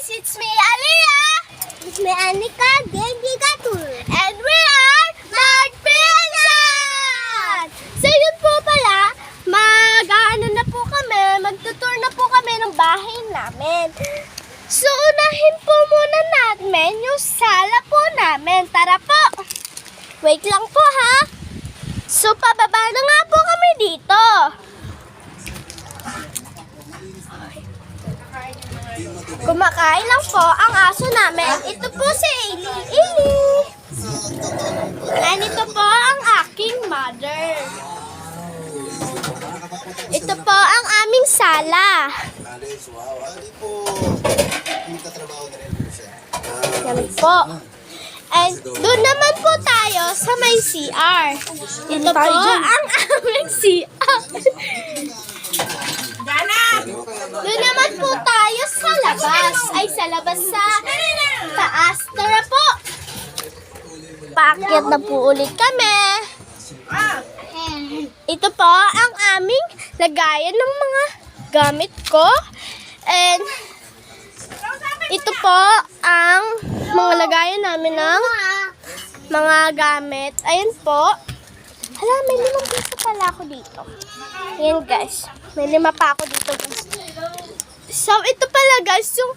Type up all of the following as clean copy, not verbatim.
It's me, Aliyah! It's me, Anika, Genji Gatul. And we are Magpinsan! So yun po pala, magtutour na po kami ng bahay namin. So unahin po muna namin yung sala po namin. Tara po! Wait lang po ha! So pababa na nga po kami dito. Kumakain lang po ang aso namin. Ito po si Ailey. Ailey! And ito po ang aking mother. Ito po ang aming sala. Yan po. And doon naman po tayo sa may CR. Ito po ang aming CR. Doon naman po tayo sa labas. Ay, sa labas sa taas. Tara po! Paakyat na po ulit kami. Ito po ang aming lagayan ng mga gamit ko. And ito po ang mga lagayan namin ng mga gamit. Ayan po. Hala, may 5 piso pala ako dito. Ayan guys. May 5 pa ako dito guys. So ito pala guys yung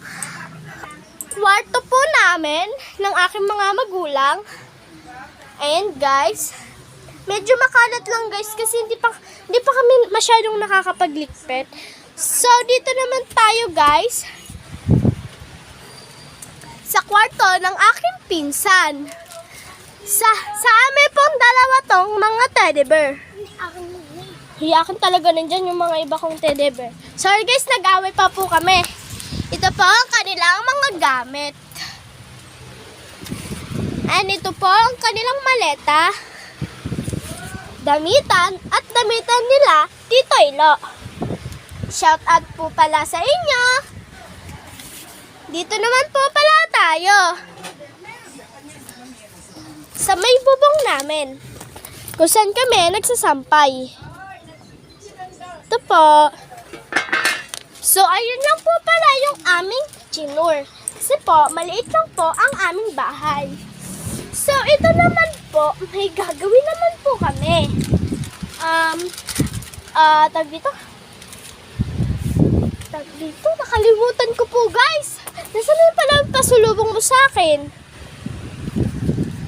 kwarto po namin ng aking mga magulang. Ayan guys. Medyo makalat lang guys kasi hindi pa kami masyadong nakakapaglikpit. So dito naman tayo guys sa kwarto ng aking pinsan. Sa amin pong dalawa tong mga teddy bear. Hiyakan talaga nandyan yung mga iba kong teddy bear. Sorry guys, nag-away pa po kami. Ito po ang kanilang mga gamit. And ito po ang kanilang maleta. Damitan nila Tito Ilo. Shout out po pala sa inyo. Dito naman po pala tayo. Sa may bubong namin. Kung saan kami nagsasampay. Ito po. So, ayun lang po pala yung aming chinur. Kasi po, maliit lang po ang aming bahay. So, ito naman po, may gagawin naman po kami. Tag dito, nakalimutan ko po guys. Nasaan na pala ang pasulubong mo sa akin?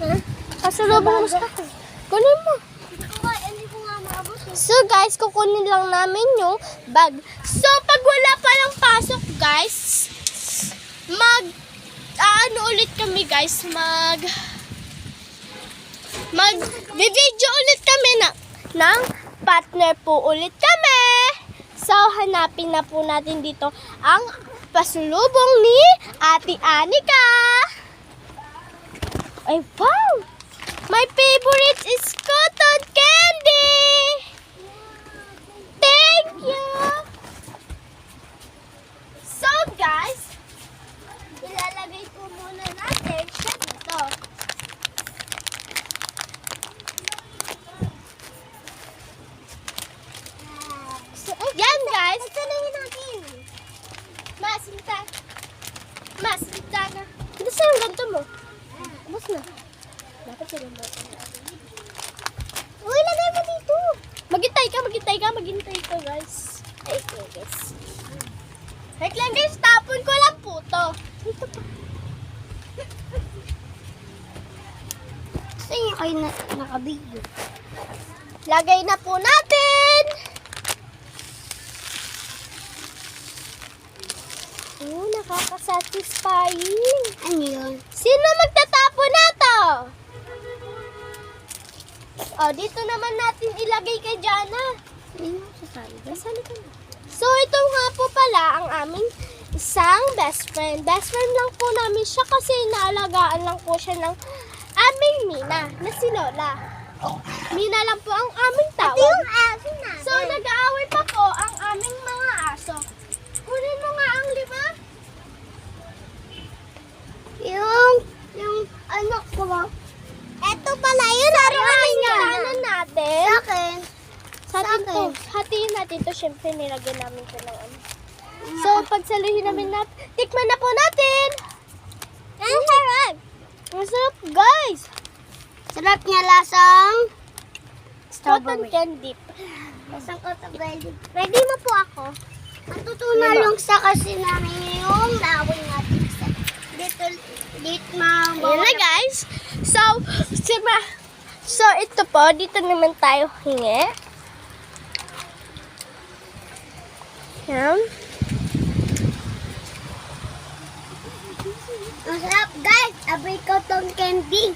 Huh? Pasulubong mo sa akin. Kunin mo. So guys, kukunin lang namin yung bag. So pag wala palang pasok guys, ulit kami guys, video ulit kami ng partner po ulit kami. So hanapin na po natin dito ang pasulubong ni Ate Anika. Ay wow! My favorite is cotton candy! Thank you! So guys, ilalagay ko muna natin siya dito. So, yan guys! Pagtanayin natin! Masinta na. Hindi sa'yo ang ganito mo. Abos na. Dapat sila natin. Uy, lagay mo dito. Maghintay ka guys. Ay, okay guys. Wait lang guys, tapon ko lang po to. Ito pa. Saan kayo nakabigyo? Lagay na po natin. Oh, nakaka-satisfying. Ano yun? Sino magtatapon na to? Oh, dito naman natin ilagay kay Jana. Hindi mo sasali ba? Nasali ka na. So, ito nga po pala ang aming isang best friend. Best friend lang po namin siya kasi naalagaan lang po siya ng aming Mina na si Lola. Mina lang po ang aming tawag. Ito yung aso namin. So, nag-aaway pa po ang aming mga aso. Kunin mo nga ang 5. Yung ano ko ba? Ito pala yun. Saruhain natin. Sa akin. Sa atin to. Hatiin natin to. Siyempre, nilagyan namin ito ng ano. So, pagsaluhin namin natin. Tikman na po natin! Ang sarap, guys. Sarap niya lasang Cotton strawberry. candy. Lasang strawberry. Ready na po ako. Matutunan lang sa kasi namin yung lawin natin. Dito Ayan na, guys. So, ito po. Dito naman tayo hingi. Yan. Ang sarap, guys. Abay cotton candy.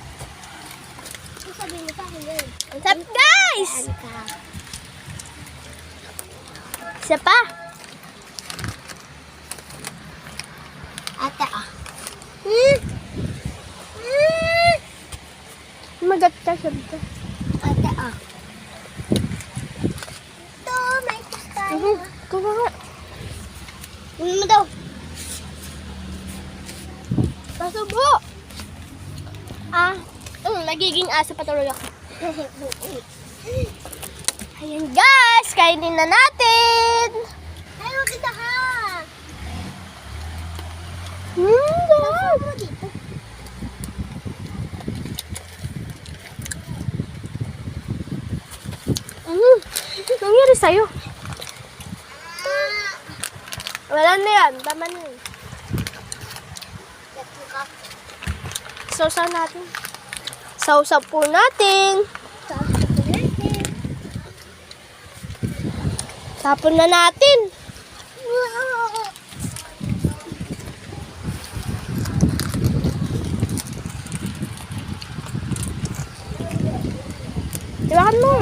Ang sabi mo sa akin, guys. Ang sarap, guys! Isa pa. Ate, ah. Magat ka siya dito. Ate, ah. Ito, may pistaya. Kuha nga. Ano mo daw? Pasubo. Nagiging aso pa tuloy ako. Ayan, guys. Kainin na natin. Ayaw kita ha. Sarap. Dito. Nangyari sa'yo? Wala na yan. Tama na yun. Sausaw natin. Sausaw po natin. Tapon na natin. Dibakan mo.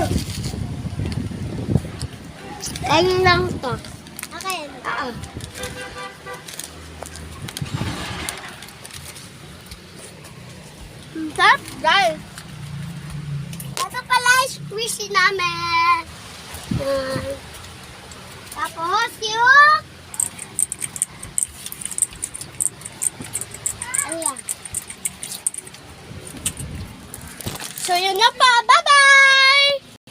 Kain lang to. Okay. Oo. Sarap, guys. Ito pala is squishy namin. Yan. Tapos yung... Ano yan? So, yun na pa. Bye-bye!